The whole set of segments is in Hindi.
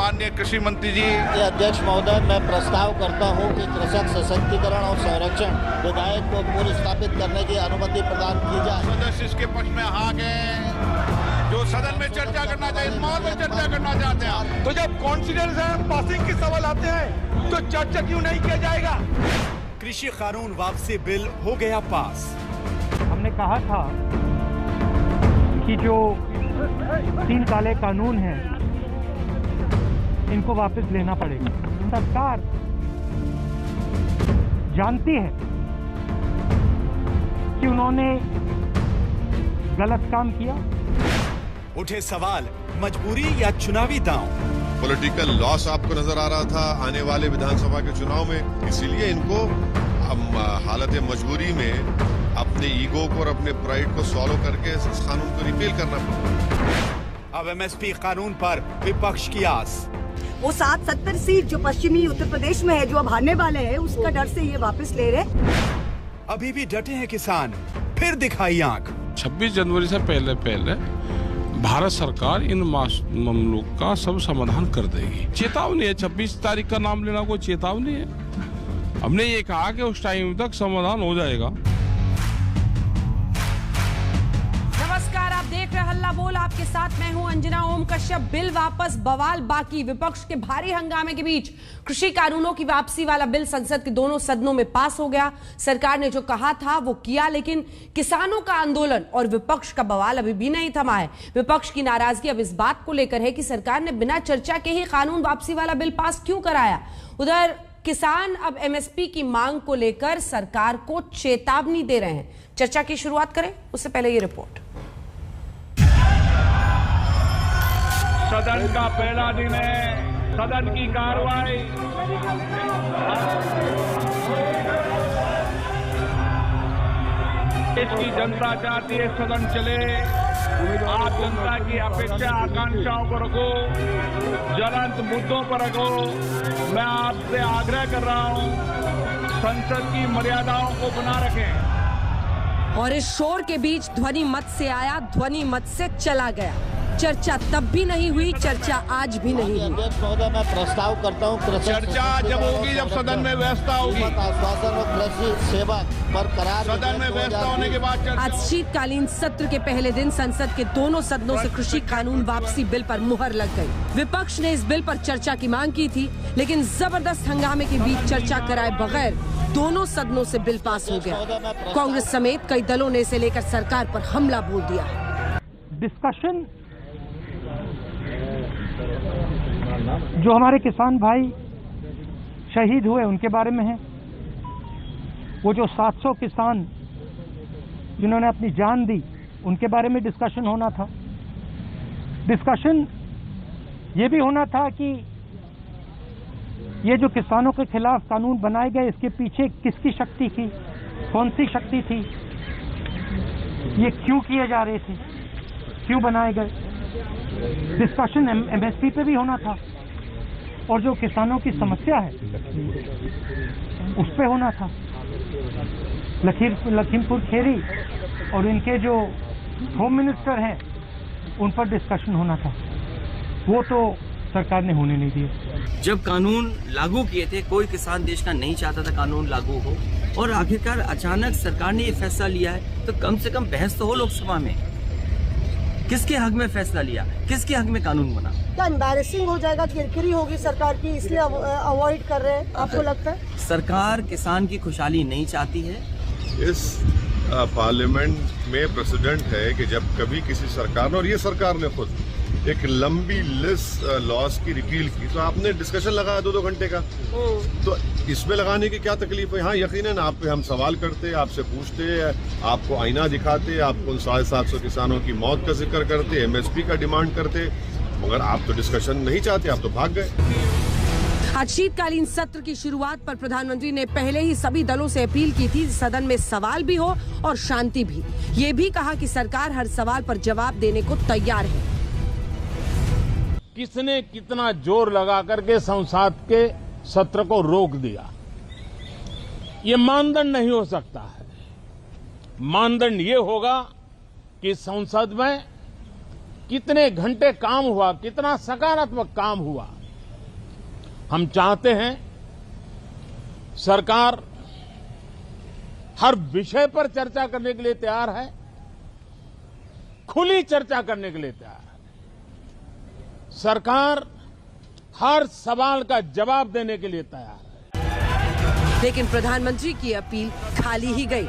माननीय कृषि मंत्री जी। अध्यक्ष महोदय, मैं प्रस्ताव करता हूं कि कृषक सशक्तिकरण और संरक्षण विधेयक को पुनर्स्थापित करने की अनुमति प्रदान की जाए। सदस्य इसके पक्ष में आ गए, जो सदन में चर्चा करना चाहिए, इस माहौल में चर्चा करना चाहते हैं। तो जब कॉन्फिडेंस पासिंग के सवाल आते हैं तो चर्चा क्यों नहीं किया जाएगा? कृषि कानून वापसी बिल हो गया पास। हमने कहा था कि जो 3 काले कानून हैं इनको वापस लेना पड़ेगा। सरकार जानती है कि उन्होंने गलत काम किया। उठे सवाल, मजबूरी या चुनावी दांव? पॉलिटिकल लॉस आपको नजर आ रहा था आने वाले विधानसभा के चुनाव में, इसीलिए इनको हालत मजबूरी में अपने ईगो को और अपने प्राइड को सॉल्व करके इस कानून को रिपील करना पड़ा। अब एमएसपी कानून पर विपक्ष की आस। वो 770 सीट जो पश्चिमी उत्तर प्रदेश में है, जो अब हारने वाले हैं, उसका डर से ये वापस ले रहे। अभी भी डटे हैं किसान, फिर दिखाई आंख। 26 जनवरी से पहले भारत सरकार इन मामलों का सब समाधान कर देगी। चेतावनी है, 26 तारीख का नाम लेना कोई चेतावनी है। हमने ये कहा कि उस टाइम तक समाधान हो जाएगा। नमस्कार, आप देख रहे हल्ला बोल, आपके साथ मैं हूं अंजना ओम कश्यप। बिल वापस, बवाल बाकी। विपक्ष के भारी हंगामे के बीच कृषि कानूनों की वापसी वाला बिल संसद के दोनों सदनों में पास हो गया। सरकार ने जो कहा था वो किया, लेकिन किसानों का आंदोलन और विपक्ष का बवाल अभी भी नहीं थमा है। विपक्ष की नाराजगी अब इस बात को लेकर है कि सरकार ने बिना चर्चा के ही कानून वापसी वाला बिल पास क्यों कराया। उधर किसान अब एमएसपी की मांग को लेकर सरकार को चेतावनी दे रहे हैं। चर्चा की शुरुआत करें उससे पहले ये रिपोर्ट। सदन का पहला दिन है, सदन की कार्रवाई। देश की जनता चाहती है सदन चले। आप जनता की अपेक्षा आकांक्षाओं को रखो, ज्वलंत मुद्दों पर रखो। मैं आपसे आग्रह कर रहा हूं, संसद की मर्यादाओं को बना रखें। और इस शोर के बीच ध्वनि मत से आया, ध्वनि मत से चला गया। चर्चा तब भी नहीं हुई, चर्चा आज भी नहीं हुई। अध्यक्ष महोदय, मैं प्रस्ताव करता हूं चर्चा जब होगी, जब सदन में व्यवस्था होगी। आश्वासन और कृषि सेवा पर करार सदन में व्यवस्था होने के बाद चर्चा। आज शीतकालीन सत्र के पहले दिन संसद के दोनों सदनों से कृषि कानून वापसी बिल पर मुहर लग गई। विपक्ष ने इस बिल पर चर्चा की मांग की थी, लेकिन जबरदस्त हंगामे के बीच चर्चा कराए बगैर दोनों सदनों से बिल पास हो गया। कांग्रेस समेत कई दलों ने इसे लेकर सरकार पर हमला बोल दिया। डिस्कशन जो हमारे किसान भाई शहीद हुए उनके बारे में है। वो जो 700 किसान जिन्होंने अपनी जान दी, उनके बारे में डिस्कशन होना था। डिस्कशन ये भी होना था कि ये जो किसानों के खिलाफ कानून बनाए गए, इसके पीछे किसकी शक्ति थी, कौन सी शक्ति थी, ये क्यों किए जा रहे थे, क्यों बनाए गए। डिस्कशन एमएसपी पे भी होना था, और जो किसानों की समस्या है उस पे होना था। लखीमपुर खेरी और इनके जो होम मिनिस्टर हैं उन पर डिस्कशन होना था, वो तो सरकार ने होने नहीं दिया। जब कानून लागू किए थे, कोई किसान देश का नहीं चाहता था कानून लागू हो, और आखिरकार अचानक सरकार ने ये फैसला लिया है, तो कम से कम बहस तो हो लोकसभा में। किसके हक में फैसला लिया, किसके हक में कानून बना? क्या एम्बैरेसिंग हो जाएगा, किरकिरी होगी सरकार की, इसलिए अवॉइड कर रहे हैं, आपको लगता है? सरकार किसान की खुशहाली नहीं चाहती है। इस पार्लियामेंट में प्रेसिडेंट है कि जब कभी किसी सरकार ने, और ये सरकार ने खुद एक लंबी लिस्ट लॉस की रिपील की, तो आपने डिस्कशन लगाया 2-2 घंटे का। तो इसमें लगाने की क्या तकलीफ है? हाँ, यकीनन आप पे हम सवाल करते, आपसे पूछते, आपको आईना दिखाते, आपको उन 750 किसानों की मौत का जिक्र करते, एमएसपी का डिमांड करते, मगर आप तो डिस्कशन नहीं चाहते, आप तो भाग गए। आज शीतकालीन सत्र की शुरुआत पर प्रधानमंत्री ने पहले ही सभी दलों से अपील की थी, सदन में सवाल भी हो और शांति भी। ये भी कहा कि सरकार हर सवाल पर जवाब देने को तैयार है। किसने कितना जोर लगा करके संसद के सत्र को रोक दिया, ये मानदंड नहीं हो सकता है। मानदंड ये होगा कि संसद में कितने घंटे काम हुआ, कितना सकारात्मक काम हुआ, हम चाहते हैं सरकार हर विषय पर चर्चा करने के लिए तैयार है, खुली चर्चा करने के लिए तैयार है। सरकार हर सवाल का जवाब देने के लिए तैयार है। लेकिन प्रधानमंत्री की अपील खाली ही गई।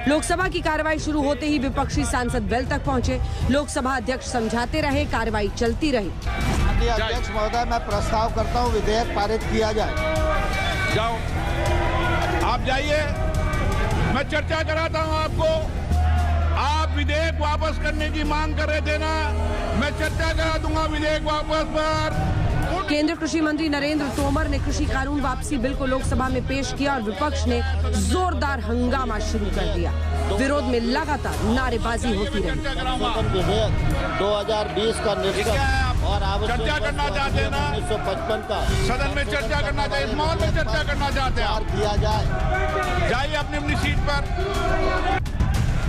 लोकसभा की कार्रवाई शुरू होते ही विपक्षी सांसद वेल तक पहुंचे। लोकसभा अध्यक्ष समझाते रहे, कार्रवाई चलती रही। अध्यक्ष महोदय, मैं प्रस्ताव करता हूं विधेयक पारित किया जाए। जाओ, आप जाइए, मैं चर्चा कराता हूं आपको। आप विधेयक वापस करने की मांग कर रहे थे ना, मैं चर्चा करा दूंगा विधेयक वापस पर। केंद्रीय कृषि मंत्री नरेंद्र तोमर ने कृषि कानून वापसी बिल को लोकसभा में पेश किया और विपक्ष ने जोरदार हंगामा शुरू कर दिया। विरोध में लगातार नारेबाजी होती रही। विधेयक 2020 का निरसन और आवश्यक चर्चा करना चाहते हैं ना, 1955 का सदन में चर्चा करना चाहिए, इस माहौल में चर्चा करना चाहते हैं आप, किया जाए। जाइए अपनी अपनी सीट पर।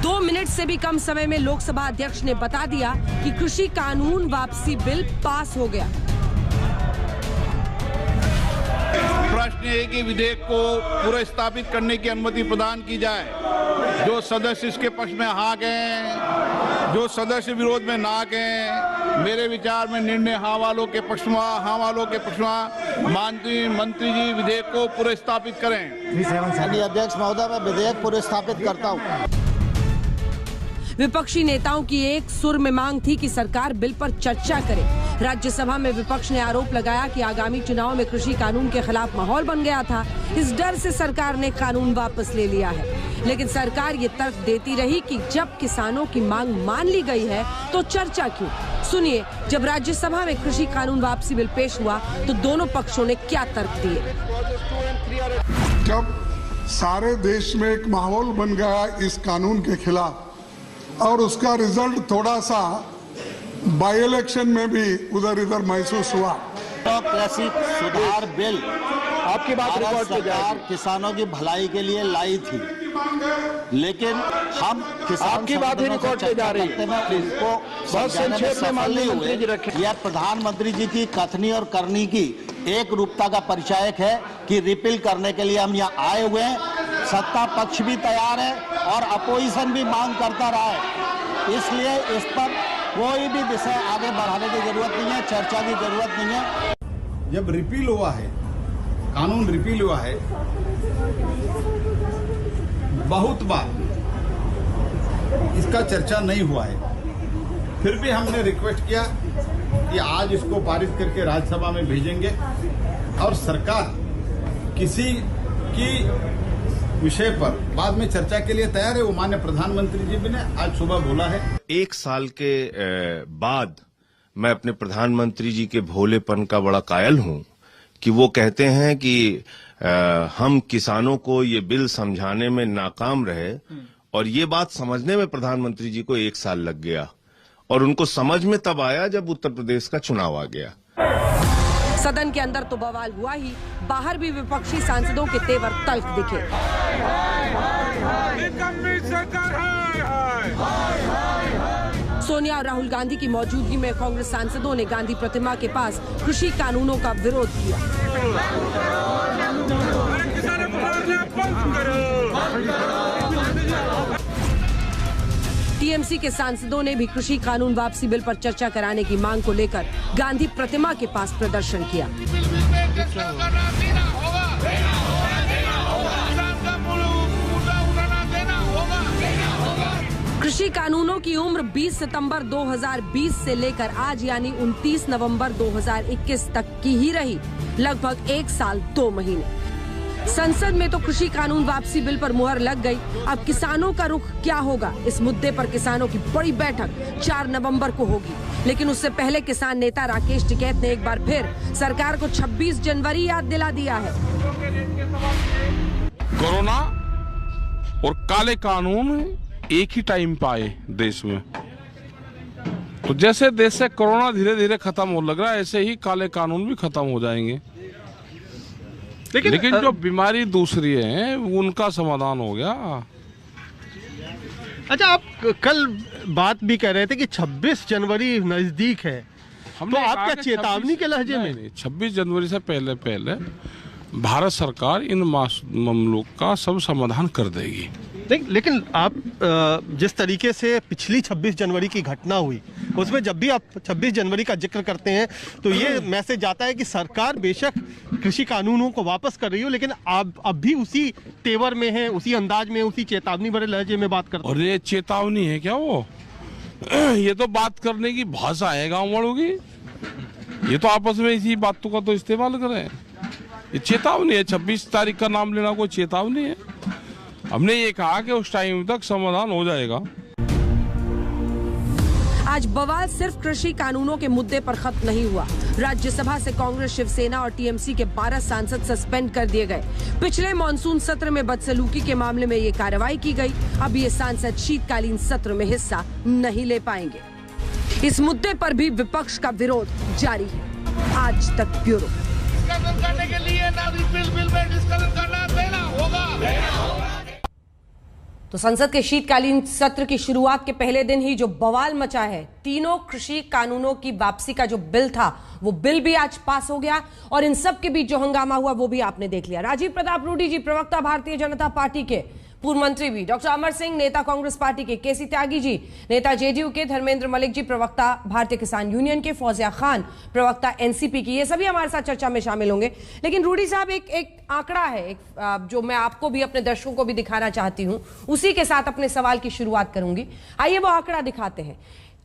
2 मिनट से भी कम समय में लोकसभा अध्यक्ष ने बता दिया कि कृषि कानून वापसी बिल पास हो गया। प्रश्न है कि विधेयक को पुनर्स्थापित करने की अनुमति प्रदान की जाए। जो सदस्य इसके पक्ष में हाँ गए, जो सदस्य विरोध में ना गए, मेरे विचार में निर्णय हाँ वालों के पक्ष में, हाँ वालों के पक्ष में। मंत्री जी विधेयक को पुनर्स्थापित करें। अध्यक्ष महोदय, मैं विधेयक पुनर्स्थापित करता हूँ। विपक्षी नेताओं की एक सुर में मांग थी कि सरकार बिल पर चर्चा करे। राज्यसभा में विपक्ष ने आरोप लगाया कि आगामी चुनाव में कृषि कानून के खिलाफ माहौल बन गया था, इस डर से सरकार ने कानून वापस ले लिया है। लेकिन सरकार ये तर्क देती रही कि जब किसानों की मांग मान ली गई है तो चर्चा क्यों। सुनिए, जब राज्यसभा में कृषि कानून वापसी बिल पेश हुआ तो दोनों पक्षों ने क्या तर्क दिए। जब सारे देश में एक माहौल बन गया इस कानून के खिलाफ और उसका रिजल्ट थोड़ा सा बाई इलेक्शन में भी उधर इधर महसूस हुआ। कृषि सुधार बिल आपकी बात रिकॉर्ड पे सरकार किसानों की भलाई के लिए लाई थी, लेकिन हम किसान आपकी बात ही रिकॉर्ड पे जा रही है, उनको बहुत संक्षेप में माननीय मंत्री जी रखें। यह प्रधानमंत्री जी की कथनी और करनी की एक रूपता का परिचायक है कि रिपील करने के लिए हम यहाँ आए हुए हैं। सत्ता पक्ष भी तैयार है और अपोजिशन भी मांग करता रहा है, इसलिए इस पर कोई भी विषय आगे बढ़ाने की जरूरत नहीं है, चर्चा की जरूरत नहीं है। जब रिपील हुआ है, कानून रिपील हुआ है, बहुत बार इसका चर्चा नहीं हुआ है, फिर भी हमने रिक्वेस्ट किया कि आज इसको पारित करके राज्यसभा में भेजेंगे और सरकार किसी की विषय पर बाद में चर्चा के लिए तैयार है। वो माननीय प्रधानमंत्री जी भी ने आज सुबह बोला है। 1 साल के बाद मैं अपने प्रधानमंत्री जी के भोलेपन का बड़ा कायल हूं कि वो कहते हैं कि हम किसानों को ये बिल समझाने में नाकाम रहे, और ये बात समझने में प्रधानमंत्री जी को 1 साल लग गया, और उनको समझ में तब आया जब उत्तर प्रदेश का चुनाव आ गया। सदन के अंदर तो बवाल हुआ ही, बाहर भी विपक्षी सांसदों के तेवर तल्ख दिखे। सोनिया और राहुल गांधी की मौजूदगी में कांग्रेस सांसदों ने गांधी प्रतिमा के पास कृषि कानूनों का विरोध किया। टीएमसी के सांसदों ने भी कृषि कानून वापसी बिल पर चर्चा कराने की मांग को लेकर गांधी प्रतिमा के पास प्रदर्शन किया। कृषि कानूनों की उम्र 20 सितंबर 2020 से लेकर आज यानी 29 नवंबर 2021 तक की ही रही, लगभग 1 साल 2 महीने। संसद में तो कृषि कानून वापसी बिल पर मुहर लग गई। अब किसानों का रुख क्या होगा, इस मुद्दे पर किसानों की बड़ी बैठक 4 नवंबर को होगी। लेकिन उससे पहले किसान नेता राकेश टिकैत ने एक बार फिर सरकार को 26 जनवरी याद दिला दिया है। कोरोना और काले कानून एक ही टाइम पे आए देश में, तो जैसे देश से कोरोना धीरे धीरे खत्म हो लग रहा है, ऐसे ही काले कानून भी खत्म हो जाएंगे। लेकिन जो बीमारी दूसरी है उनका समाधान हो गया। अच्छा, आप कल बात भी कह रहे थे कि 26 जनवरी नजदीक है, तो आप क्या चेतावनी के लहजे में? 26 जनवरी से पहले भारत सरकार इन मामलों का सब समाधान कर देगी। लेकिन आप जिस तरीके से पिछली 26 जनवरी की घटना हुई, उसमें जब भी आप 26 जनवरी का जिक्र करते हैं तो ये मैसेज जाता है कि सरकार बेशक कृषि कानूनों को वापस कर रही हो, लेकिन आप अब भी उसी तेवर में है, उसी अंदाज में, उसी चेतावनी भरे लहजे में बात करते हैं। और ये चेतावनी है क्या? वो ये तो बात करने की भाषा है गाँव वालों की। ये तो आपस में इसी बातों का तो इस्तेमाल करें। ये चेतावनी है, 26 तारीख का नाम लेना कोई चेतावनी है? हमने ये कहा कि उस टाइम तक समाधान हो जाएगा। आज बवाल सिर्फ कृषि कानूनों के मुद्दे पर खत्म नहीं हुआ। राज्यसभा से कांग्रेस, शिवसेना और टीएमसी के 12 सांसद सस्पेंड कर दिए गए। पिछले मॉनसून सत्र में बदसलूकी के मामले में ये कार्रवाई की गई। अब ये सांसद शीतकालीन सत्र में हिस्सा नहीं ले पाएंगे। इस मुद्दे पर भी विपक्ष का विरोध जारी है। आज तक ब्यूरो। करने के लिए बिल में डिस्कशन करना देना होगा। तो संसद के शीतकालीन सत्र की शुरुआत के पहले दिन ही जो बवाल मचा है, तीनों कृषि कानूनों की वापसी का जो बिल था, वो बिल भी आज पास हो गया। और इन सब के बीच जो हंगामा हुआ वो भी आपने देख लिया। राजीव प्रताप रूडी जी, प्रवक्ता भारतीय जनता पार्टी के, पूर्व मंत्री भी, डॉक्टर अमर सिंह, नेता कांग्रेस पार्टी के, केसी त्यागी जी, नेता जेडीयू के, धर्मेंद्र मलिक जी, प्रवक्ता भारतीय किसान यूनियन के, फौजिया खान, प्रवक्ता एनसीपी की, ये सभी हमारे साथ चर्चा में शामिल होंगे। लेकिन रूडी साहब, एक आंकड़ा है जो मैं आपको भी, अपने दर्शकों को भी दिखाना चाहती हूं, उसी के साथ अपने सवाल की शुरुआत करूंगी। आइए वो आंकड़ा दिखाते हैं।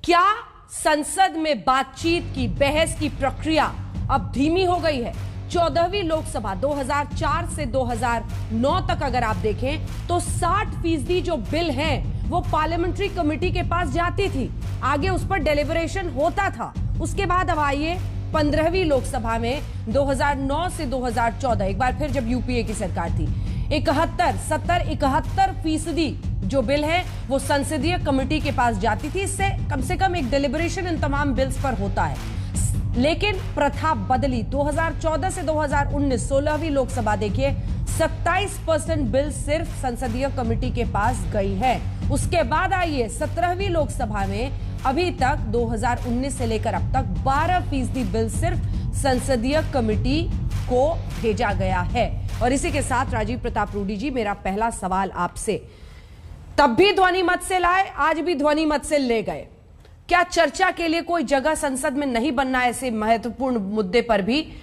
क्या संसद में बातचीत की, बहस की प्रक्रिया अब धीमी हो गई है? 14वीं लोकसभा 2004 से 2009 तक अगर आप देखें तो 60% जो बिल हैं वो पार्लियामेंट्री कमेटी के पास जाती थी, आगे उस पर डेलिब्रेशन होता था। उसके बाद अब आइए 15वीं लोकसभा में 2009 से 2014, एक बार फिर जब यूपीए की सरकार थी, 71% जो बिल है वो संसदीय कमेटी के पास जाती थी। इससे कम से कम एक डेलिब्रेशन इन तमाम बिल्स पर होता है। लेकिन प्रथा बदली। 2014 से 2019 16वीं लोकसभा देखिए, 27% बिल सिर्फ संसदीय कमेटी के पास गई है। उसके बाद आइए 17वीं लोकसभा में अभी तक 2019 से लेकर अब तक 12% बिल सिर्फ संसदीय कमेटी को भेजा गया है। और इसी के साथ राजीव प्रताप रूडी जी, मेरा पहला सवाल आपसे, तब भी ध्वनि मत से लाए, आज भी ध्वनि मत से ले गए, क्या चर्चा के लिए कोई जगह संसद में नहीं बनना ऐसे महत्वपूर्ण मुद्दे पर भी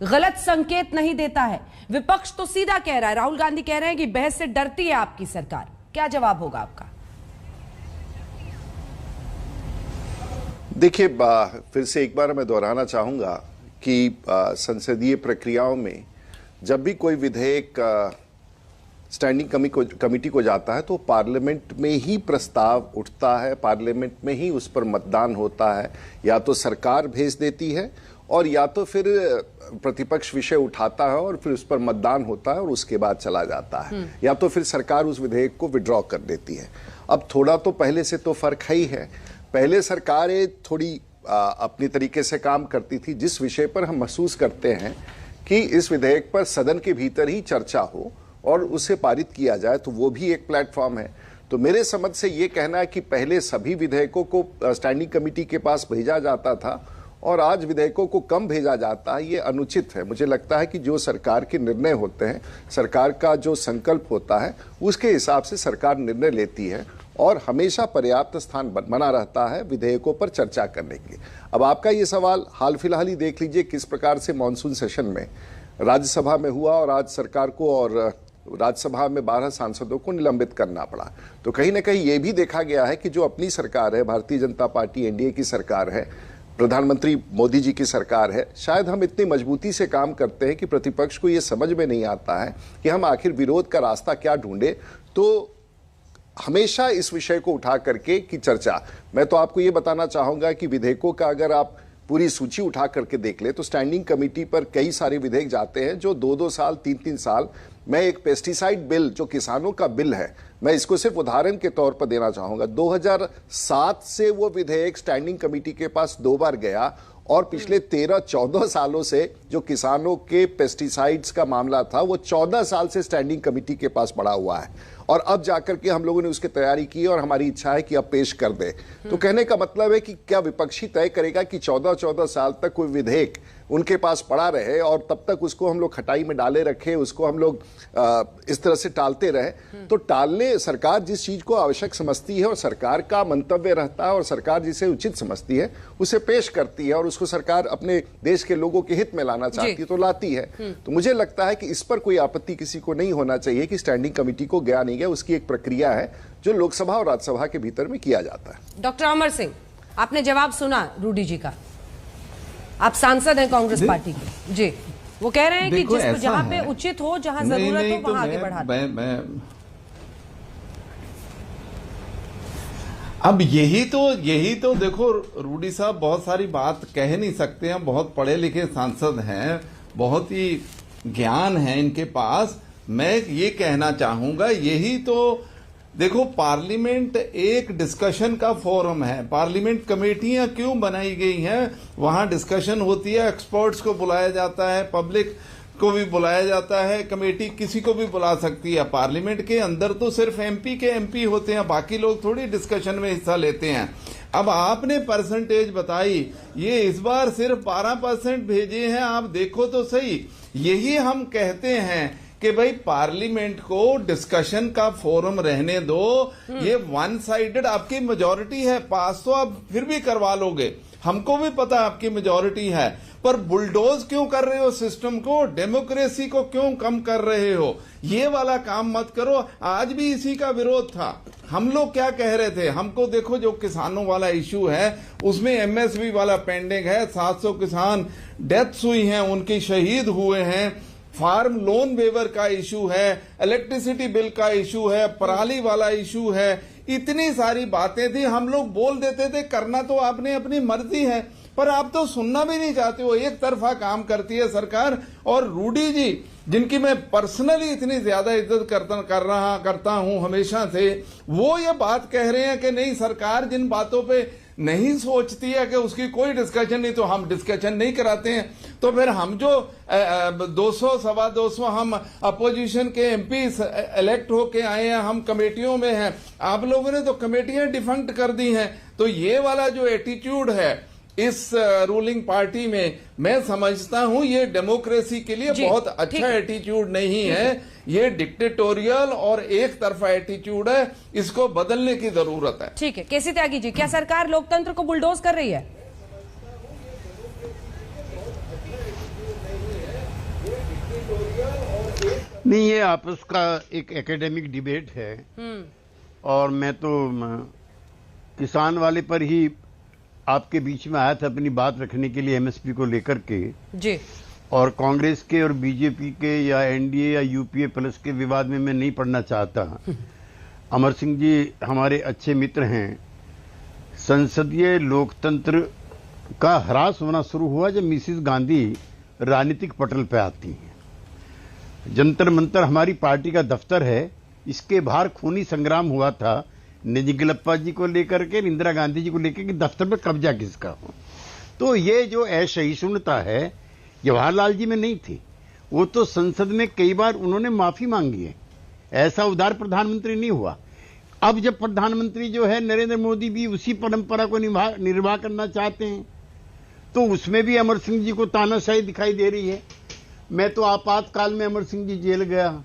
गलत संकेत नहीं देता है? विपक्ष तो सीधा कह रहा है, राहुल गांधी कह रहे हैं कि बहस से डरती है आपकी सरकार। क्या जवाब होगा आपका? देखिए, फिर से एक बार मैं दोहराना चाहूंगा कि संसदीय प्रक्रियाओं में जब भी कोई विधेयक स्टैंडिंग कमेटी को जाता है तो पार्लियामेंट में ही प्रस्ताव उठता है, पार्लियामेंट में ही उस पर मतदान होता है। या तो सरकार भेज देती है और या तो फिर प्रतिपक्ष विषय उठाता है और फिर उस पर मतदान होता है और उसके बाद चला जाता है, या तो फिर सरकार उस विधेयक को विड्रॉ कर देती है। अब थोड़ा तो पहले से तो फर्क है ही है। पहले सरकारें थोड़ी अपनी तरीके से काम करती थी। जिस विषय पर हम महसूस करते हैं कि इस विधेयक पर सदन के भीतर ही चर्चा हो और उसे पारित किया जाए, तो वो भी एक प्लेटफॉर्म है। तो मेरे समझ से ये कहना है कि पहले सभी विधेयकों को स्टैंडिंग कमेटी के पास भेजा जाता था और आज विधेयकों को कम भेजा जाता है, ये अनुचित है। मुझे लगता है कि जो सरकार के निर्णय होते हैं, सरकार का जो संकल्प होता है, उसके हिसाब से सरकार निर्णय लेती है और हमेशा पर्याप्त स्थान बना रहता है विधेयकों पर चर्चा करने के लिए। अब आपका ये सवाल हाल फिलहाल ही देख लीजिए किस प्रकार से मॉनसून सेशन में राज्यसभा में हुआ और आज सरकार को और राज्यसभा में 12 सांसदों को निलंबित करना पड़ा। तो कहीं ना कहीं ये भी देखा गया है कि जो अपनी सरकार है, भारतीय जनता पार्टी एनडीए की सरकार है, प्रधानमंत्री मोदी जी की सरकार है, शायद हम इतनी मजबूती से काम करते हैं कि प्रतिपक्ष को ये समझ में नहीं आता है कि हम आखिर विरोध का रास्ता क्या ढूंढे। तो हमेशा इस विषय को उठा करके की चर्चा, मैं तो आपको ये बताना चाहूंगा कि विधेयकों का अगर आप पूरी सूची उठा करके देख ले तो स्टैंडिंग कमेटी पर कई सारे विधेयक जाते हैं जो 2-2 साल 3-3 साल। मैं एक पेस्टिसाइड बिल जो किसानों का बिल है, मैं इसको सिर्फ उदाहरण के तौर पर देना चाहूंगा। 2007 से वो विधेयक स्टैंडिंग कमेटी के पास 2 बार गया और पिछले 13-14 सालों से जो किसानों के पेस्टिसाइड्स का मामला था वो 14 साल से स्टैंडिंग कमेटी के पास पड़ा हुआ है और अब जाकर के हम लोगों ने उसकी तैयारी की और हमारी इच्छा है कि अब पेश कर दे। तो कहने का मतलब है कि क्या विपक्षी तय करेगा कि 14-14 साल तक कोई विधेयक उनके पास पड़ा रहे और तब तक उसको हम लोग खटाई में डाले रखे, उसको हम लोग इस तरह से टालते रहे। तो टालने सरकार जिस चीज को आवश्यक समझती है और सरकार का मंतव्य रहता है और सरकार जिसे उचित समझती है उसे पेश करती है और उसको सरकार अपने देश के लोगों के हित में लाना चाहती है तो लाती है। तो मुझे लगता है कि इस पर कोई आपत्ति किसी को नहीं होना चाहिए कि स्टैंडिंग कमेटी को गया नहीं गया, उसकी एक प्रक्रिया है जो लोकसभा और राज्यसभा के भीतर में किया जाता है। डॉक्टर अमर सिंह, आपने जवाब सुना रूडी जी का, आप सांसद हैं कांग्रेस पार्टी के जी, वो कह रहे हैं कि जिस जहां पे उचित हो, जहां जरूरत हो वहां आगे बढ़ाते। अब यही तो देखो रूडी साहब बहुत सारी बात कह नहीं सकते हैं, बहुत पढ़े लिखे सांसद हैं, बहुत ही ज्ञान है इनके पास। मैं ये कहना चाहूंगा यही तो देखो, पार्लियामेंट एक डिस्कशन का फोरम है। पार्लियामेंट कमेटियां क्यों बनाई गई हैं? वहां डिस्कशन होती है, एक्सपर्ट्स को बुलाया जाता है, पब्लिक को भी बुलाया जाता है, कमेटी किसी को भी बुला सकती है। पार्लियामेंट के अंदर तो सिर्फ एमपी के एमपी होते हैं, बाकी लोग थोड़ी डिस्कशन में हिस्सा लेते हैं। अब आपने परसेंटेज बताई, ये इस बार सिर्फ 12% भेजे हैं, आप देखो तो सही। यही हम कहते हैं कि भाई पार्लियामेंट को डिस्कशन का फोरम रहने दो। ये वन साइडेड आपकी मेजॉरिटी है, पास तो आप फिर भी करवा लोगे, हमको भी पता आपकी मेजॉरिटी है, पर बुलडोज क्यों कर रहे हो सिस्टम को? डेमोक्रेसी को क्यों कम कर रहे हो? ये वाला काम मत करो। आज भी इसी का विरोध था। हम लोग क्या कह रहे थे? हमको देखो, जो किसानों वाला इशू है उसमें एमएसपी वाला पेंडिंग है, 700 किसान डेथ्स हुई हैं, उनके शहीद हुए हैं, फार्म लोन वेवर का इशू है, इलेक्ट्रिसिटी बिल का इशू है, पराली वाला इशू है, इतनी सारी बातें थी। हम लोग बोल देते थे करना तो आपने अपनी मर्जी है, पर आप तो सुनना भी नहीं चाहते हो, एक तरफा काम करती है सरकार। और रूडी जी, जिनकी मैं पर्सनली इतनी ज्यादा इज्जत करता हूं हमेशा से, वो ये बात कह रहे हैं कि नहीं, सरकार जिन बातों पे नहीं सोचती है कि उसकी कोई डिस्कशन नहीं, तो हम डिस्कशन नहीं कराते हैं। तो फिर हम जो 200 सवा 200 हम अपोजिशन के एमपी इलेक्ट होके आए हैं, हम कमेटियों में हैं, आप लोगों ने तो कमेटियां डिफंक्ट कर दी हैं। तो ये वाला जो एटीट्यूड है इस रूलिंग पार्टी में, मैं समझता हूं ये डेमोक्रेसी के लिए बहुत अच्छा एटीट्यूड नहीं है। ये डिक्टेटोरियल और एक तरफा एटीट्यूड है, इसको बदलने की जरूरत है। ठीक है, केसी त्यागी जी, क्या सरकार लोकतंत्र को बुलडोज कर रही है? नहीं, ये आपस का एक एकेडमिक डिबेट है और मैं तो किसान वाले पर ही आपके बीच में आया था अपनी बात रखने के लिए, एमएसपी को लेकर के जी। और कांग्रेस के और बीजेपी के या एनडीए या यूपीए प्लस के विवाद में मैं नहीं पड़ना चाहता। अमर सिंह जी हमारे अच्छे मित्र हैं। संसदीय लोकतंत्र का ह्रास होना शुरू हुआ जब मिसिस गांधी राजनीतिक पटल पे आती हैं। जंतर मंतर हमारी पार्टी का दफ्तर है, इसके बाहर खूनी संग्राम हुआ था निजगलप्पा जी को लेकर के, इंदिरा गांधी जी को लेकर के दफ्तर पे कब्जा किसका हो। तो ये जो असहिष्णुता है जवाहरलाल जी में नहीं थी, वो तो संसद में कई बार उन्होंने माफी मांगी है, ऐसा उदार प्रधानमंत्री नहीं हुआ। अब जब प्रधानमंत्री जो है नरेंद्र मोदी भी उसी परंपरा को निर्वाह करना चाहते हैं, तो उसमें भी अमर सिंह जी को तानाशाही दिखाई दे रही है। मैं तो आपातकाल में अमर सिंह जी जेल गया,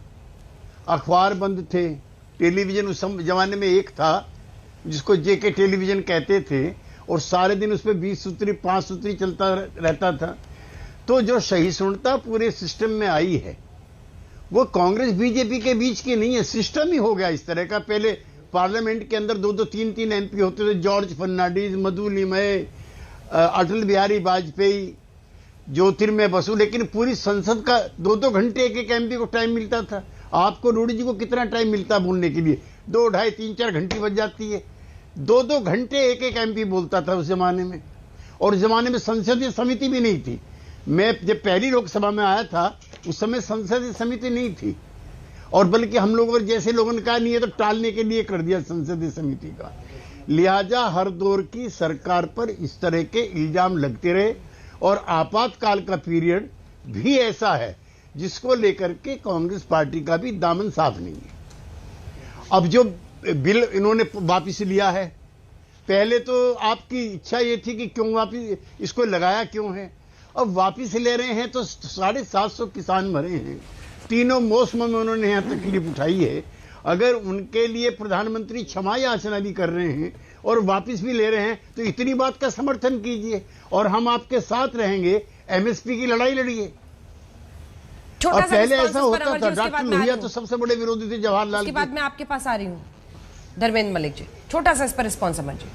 अखबार बंद थे, टेलीविजन उस जमाने में एक था जिसको जेके टेलीविजन कहते थे, और सारे दिन उसमें 20 सूत्री 5 सूत्री चलता रहता था। तो जो सहिष्णुता पूरे सिस्टम में आई है वो कांग्रेस बीजेपी के बीच की नहीं है, सिस्टम ही हो गया इस तरह का। पहले पार्लियामेंट के अंदर 2-2 3-3 एमपी होते थे, जॉर्ज फर्नांडीज, मधु लिमये, अटल बिहारी वाजपेयी, ज्योतिर्मय बसु, लेकिन पूरी संसद का 2-2 घंटे एक एमपी को टाइम मिलता था। आपको रूडी जी को कितना टाइम मिलता बोलने के लिए? 2, 2.5, 3, 4 घंटी बज जाती है। 2-2 घंटे एक एमपी बोलता था उस जमाने में, और उस जमाने में संसदीय समिति भी नहीं थी। मैं जब पहली लोकसभा में आया था उस समय संसदीय समिति नहीं थी, और बल्कि हम लोगों जैसे लोगों ने कहा नहीं है तो टालने के लिए कर दिया संसदीय समिति का। लिहाजा हर दौर की सरकार पर इस तरह के इल्जाम लगते रहे। और आपातकाल का पीरियड भी ऐसा है जिसको लेकर के कांग्रेस पार्टी का भी दामन साफ नहीं है। अब जो बिल इन्होंने वापिस लिया है, पहले तो आपकी इच्छा ये थी कि क्यों वापिस इसको लगाया क्यों है, अब वापिस ले रहे हैं तो 750 किसान मरे हैं, तीनों मौसमों में उन्होंने यहाँ तकलीफ उठाई है। अगर उनके लिए प्रधानमंत्री क्षमा याचना भी कर रहे हैं और वापिस भी ले रहे हैं तो इतनी बात का समर्थन कीजिए और हम आपके साथ रहेंगे, एमएसपी की लड़ाई लड़िए। और पहले ऐसा होता था, डॉक्टर लोहिया तो सबसे बड़े विरोधी थे जवाहरलाल के। बाद मैं आपके पास आ रही हूँ धर्मेंद्र मलिक जी, छोटा सा इस पर रिस्पॉन्स समझ जी।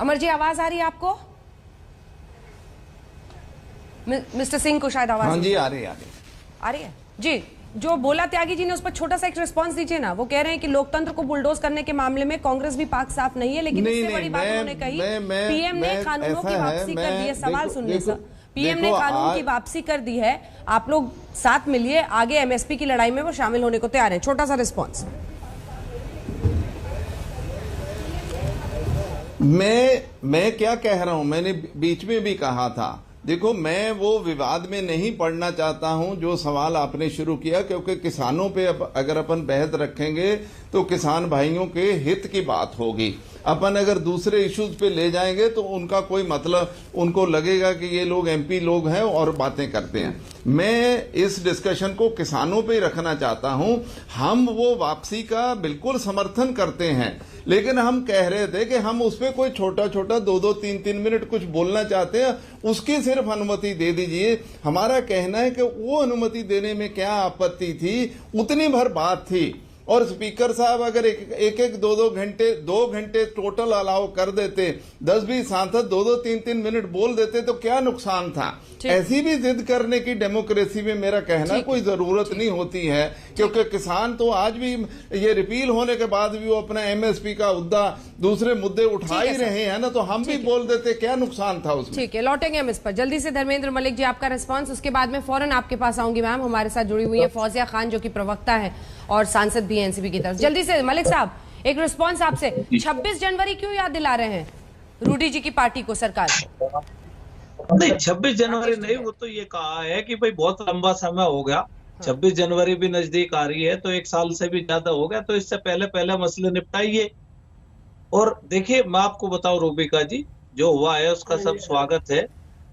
अमर जी आवाज आ रही है आपको? मिस्टर सिंह को शायद आवाज। हाँ जी आ रही है जी। जो बोला त्यागी जी ने उस पर छोटा सा एक रिस्पांस दीजिए ना। वो कह रहे हैं कि लोकतंत्र को बुलडोज करने के मामले में कांग्रेस भी पाक साफ नहीं है, लेकिन इससे बड़ी बात उन्होंने कही पीएम ने कानूनों की वापसी कर दी है। सवाल सुनिए सर, पीएम ने कानून की वापसी कर दी है, आप लोग साथ मिलिए, आगे एमएसपी की लड़ाई में वो शामिल होने को तैयार है। छोटा सा रिस्पॉन्स। मैं क्या कह रहा हूं, मैंने बीच में भी कहा था, देखो मैं वो विवाद में नहीं पड़ना चाहता हूं जो सवाल आपने शुरू किया, क्योंकि किसानों पे अगर अपन बहस रखेंगे तो किसान भाइयों के हित की बात होगी। अपन अगर दूसरे इश्यूज पे ले जाएंगे तो उनका कोई मतलब, उनको लगेगा कि ये लोग एमपी लोग हैं और बातें करते हैं। मैं इस डिस्कशन को किसानों पे रखना चाहता हूं। हम वो वापसी का बिल्कुल समर्थन करते हैं, लेकिन हम कह रहे थे कि हम उस पर कोई छोटा छोटा 2-2, 3-3 मिनट कुछ बोलना चाहते हैं, उसकी सिर्फ अनुमति दे दीजिए। हमारा कहना है कि वो अनुमति देने में क्या आपत्ति थी, उतनी भर बात थी। और स्पीकर साहब अगर एक 2 घंटे टोटल अलाउ कर देते, 10-20 सांसद 2-2, 3-3 मिनट बोल देते तो क्या नुकसान था। ऐसी भी जिद करने की डेमोक्रेसी में मेरा कहना कोई जरूरत नहीं होती है, क्योंकि किसान तो आज भी ये रिपील होने के बाद भी वो अपना एमएसपी का मुद्दा, दूसरे मुद्दे उठा ही रहे हैं ना, तो हम भी बोल देते, क्या नुकसान था उसमें। ठीक है, लौटेंगे हम इस पर जल्दी से। धर्मेंद्र मलिक जी आपका रिस्पॉन्स, उसके बाद में फौरन आपके पास आऊंगी। मैम हमारे साथ जुड़ी हुई है फौजिया खान जो कि प्रवक्ता है और सांसद भी एनसीपी की तरफ। जल्दी से मलिक साहब एक रिस्पांस आपसे। 26 जनवरी क्यों याद दिला रहे हैं रूडी जी की पार्टी को, सरकार को? नहीं 26 जनवरी नहीं, वो तो ये कहा है कि भाई बहुत लंबा समय हो गया, 26 जनवरी भी नजदीक आ रही है तो 1 साल से भी ज्यादा हो गया, तो इससे पहले मसले निपटाइए। और देखिए मैं आपको बताऊं रूबिका जी, जो हुआ है उसका सब स्वागत है,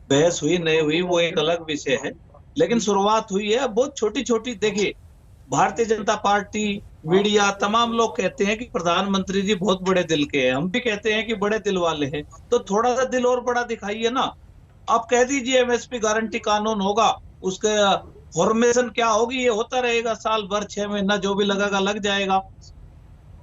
बहस हुई नहीं हुई वो एक अलग विषय है, लेकिन शुरुआत हुई है बहुत छोटी छोटी। देखिए भारतीय जनता पार्टी, मीडिया, तमाम लोग कहते हैं कि प्रधानमंत्री जी बहुत बड़े दिल के हैं, हम भी कहते हैं कि बड़े दिल वाले हैं, तो थोड़ा सा दिल और बड़ा दिखाइए ना। आप कह दीजिए एमएसपी गारंटी कानून होगा, उसके फॉर्मेशन क्या होगी, ये होता रहेगा साल भर, 6 महीना जो भी लगेगा लग जाएगा।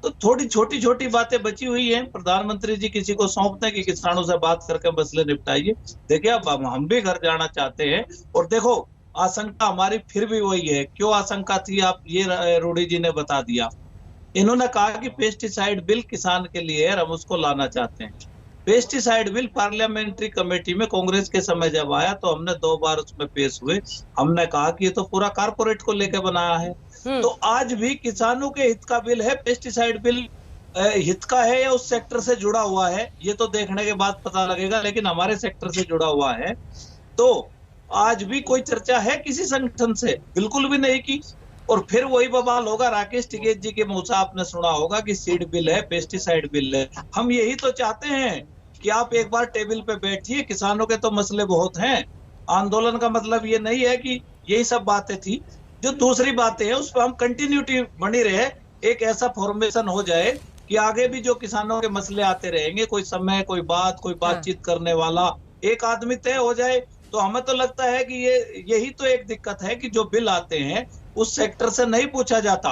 तो थोड़ी छोटी छोटी बातें बची हुई हैं, प्रधानमंत्री जी किसी को सौंपते हैं कि किसानों से बात करके मसले निपटाइए। देखिए अब हम भी घर जाना चाहते हैं। और देखो आशंका हमारी फिर भी वही है। क्यों आशंका थी, आप ये रूडी जी ने बता दिया। इन्होंने कहा कि पेस्टिसाइड बिल किसान के लिए है, हम उसको लाना चाहते हैं। पेस्टिसाइड बिल पार्लियामेंट्री कमेटी में कांग्रेस के समय जब आया तो हमने 2 बार उसमें पेश हुए, हमने कहा कि ये तो पूरा कारपोरेट को लेकर बनाया है। तो आज भी किसानों के हित का बिल है, पेस्टिसाइड बिल हित का है या उस सेक्टर से जुड़ा हुआ है ये तो देखने के बाद पता लगेगा, लेकिन हमारे सेक्टर से जुड़ा हुआ है। तो आज भी कोई चर्चा है किसी संगठन से? बिल्कुल भी नहीं की। और फिर वही बवाल होगा, राकेश टिकैत जी के मुंह से आपने सुना होगा कि सीड बिल है, पेस्टिसाइड बिल है। हम यही तो चाहते हैं कि आप एक बार टेबल पे बैठिए, किसानों के तो मसले बहुत हैं। आंदोलन का मतलब ये नहीं है कि यही सब बातें थी, जो दूसरी बातें हैं उस पर हम कंटिन्यूटी बनी रहे, एक ऐसा फॉर्मेशन हो जाए कि आगे भी जो किसानों के मसले आते रहेंगे, कोई समय, कोई बात, कोई बातचीत करने वाला एक आदमी तय हो जाए। तो हमें तो लगता है कि यही तो एक दिक्कत है कि जो बिल आते हैं उस सेक्टर से नहीं पूछा जाता।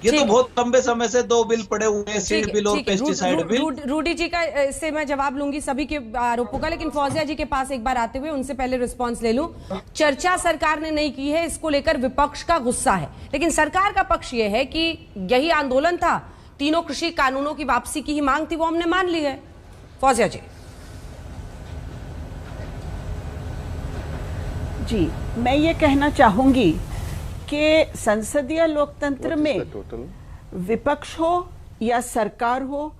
ये तो बहुत लंबे समय से 2 बिल पड़े हुए हैं, सीड बिल और पेस्टिसाइड बिल। रूडी जी का इससे मैं जवाब लूंगी सभी के आरोपों का, लेकिन फौजिया जी के पास एक बार आते हुए उनसे पहले रिस्पांस ले लूं। चर्चा सरकार ने नहीं की है, इसको लेकर विपक्ष का गुस्सा है, लेकिन सरकार का पक्ष यह है कि यही आंदोलन था, तीनों कृषि कानूनों की वापसी की ही मांग थी, वो हमने मान ली है। फौजिया जी। जी मैं ये कहना चाहूंगी कि संसदीय लोकतंत्र में विपक्ष हो या सरकार हो,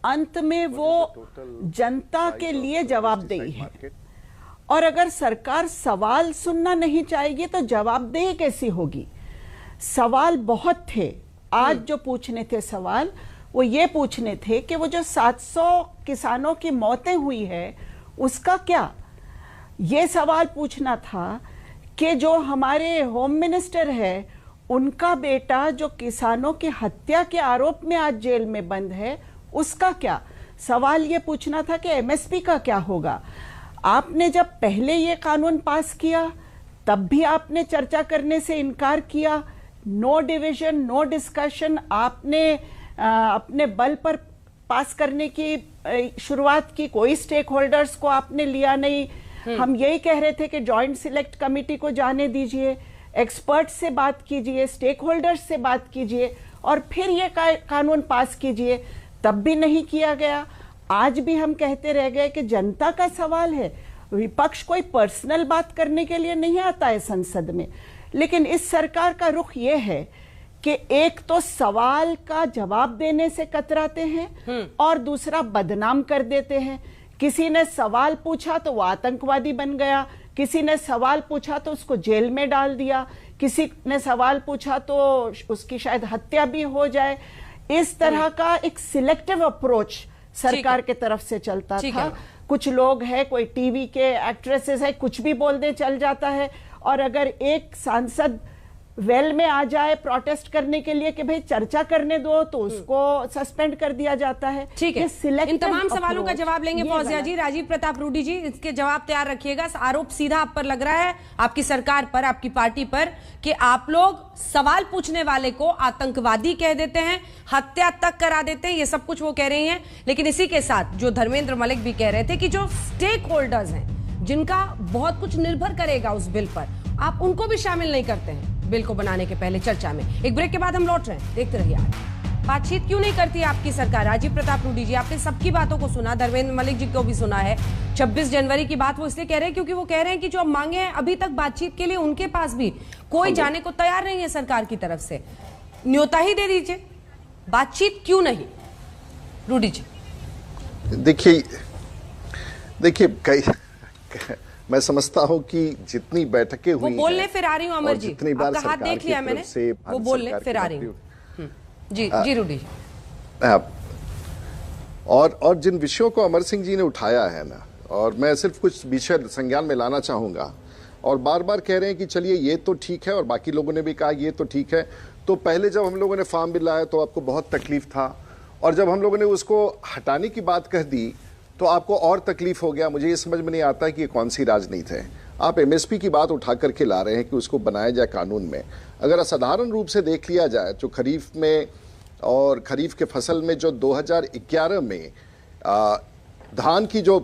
अंत में वो जनता के लिए जवाबदेही है। और अगर सरकार सवाल सुनना नहीं चाहेगी तो जवाबदेही कैसी होगी? सवाल बहुत थे। आज जो पूछने थे सवाल, वो ये पूछने थे कि वो जो 700 किसानों की मौतें हुई है उसका क्या? ये सवाल पूछना था कि जो हमारे होम मिनिस्टर है उनका बेटा जो किसानों की हत्या के आरोप में आज जेल में बंद है उसका क्या? सवाल ये पूछना था कि एमएसपी का क्या होगा? आपने जब पहले ये कानून पास किया तब भी आपने चर्चा करने से इनकार किया। नो डिवीजन, नो डिस्कशन, आपने अपने बल पर पास करने की शुरुआत की। कोई स्टेक होल्डर्स को आपने लिया नहीं। हम यही कह रहे थे कि जॉइंट सिलेक्ट कमेटी को जाने दीजिए, एक्सपर्ट से बात कीजिए, स्टेक होल्डर्स से बात कीजिए और फिर ये कानून पास कीजिए। तब भी नहीं किया गया। आज भी हम कहते रह गए कि जनता का सवाल है। विपक्ष कोई पर्सनल बात करने के लिए नहीं आता है संसद में। लेकिन इस सरकार का रुख ये है कि एक तो सवाल का जवाब देने से कतराते हैं और दूसरा बदनाम कर देते हैं। किसी ने सवाल पूछा तो वो आतंकवादी बन गया, किसी ने सवाल पूछा तो उसको जेल में डाल दिया, किसी ने सवाल पूछा तो उसकी शायद हत्या भी हो जाए। इस तरह का एक सिलेक्टिव अप्रोच सरकार के तरफ से चलता था। कुछ लोग हैं, कोई टीवी के एक्ट्रेसेस है, कुछ भी बोल दे चल जाता है। और अगर एक सांसद वेल में आ जाए प्रोटेस्ट करने के लिए कि भाई चर्चा करने दो तो उसको सस्पेंड कर दिया जाता है। ठीक है, इन तमाम सवालों का जवाब लेंगे फौजिया जी। राजीव प्रताप रूडी जी, इसके जवाब तैयार रखिएगा। आरोप सीधा आप पर लग रहा है, आपकी सरकार पर, आपकी पार्टी पर, कि आप लोग सवाल पूछने वाले को आतंकवादी कह देते हैं, हत्या तक करा देते हैं। ये सब कुछ वो कह रही हैं। लेकिन इसी के साथ जो धर्मेंद्र मलिक भी कह रहे थे कि जो स्टेक होल्डर्स हैं, जिनका बहुत कुछ निर्भर करेगा उस बिल पर, आप उनको भी शामिल नहीं करते हैं बिल को बनाने के पहले चर्चा में। एक ब्रेक के बाद हम लौट रहे हैं, देखते रहिए। बातचीत क्यों नहीं करती आपकी सरकार? राजीव प्रताप रूडी जी, आपने सबकी बातों को सुना, धर्मेंद्र मलिक जी को भी सुना है। 26 जनवरी की बात वो इसलिए कह रहे हैं क्योंकि वो कह रहे हैं कि जो अब मांगे हैं अभी तक बातचीत के लिए उनके पास भी कोई जाने को तैयार नहीं है सरकार की तरफ से। न्योता ही दे दीजिए, बातचीत क्यों नहीं? रूडी जी देखिए मैं समझता हूं कि जितनी बैठकें हुई वो बोलने फिर आ रही हूं अमर जी, जितनी बार आपका हाथ देख लिया मैंने, वो बोलने फिर आ रही हूं। जी रूडी जी। और जिन विषयों को अमर सिंह जी ने उठाया है ना, और मैं सिर्फ कुछ विषय संज्ञान में लाना चाहूंगा। और बार बार कह रहे हैं कि चलिए ये तो ठीक है, और बाकी लोगों ने भी कहा ये तो ठीक है। तो पहले जब हम लोगों ने फार्म बिल लाया तो आपको बहुत तकलीफ था, और जब हम लोगों ने उसको हटाने की बात कह दी तो आपको और तकलीफ हो गया। मुझे ये समझ में नहीं आता कि ये कौन सी राजनीति है। आप एमएसपी की बात उठा करके ला रहे हैं कि उसको बनाया जाए कानून में। अगर असाधारण रूप से देख लिया जाए तो खरीफ में और खरीफ के फसल में जो 2011 में धान की जो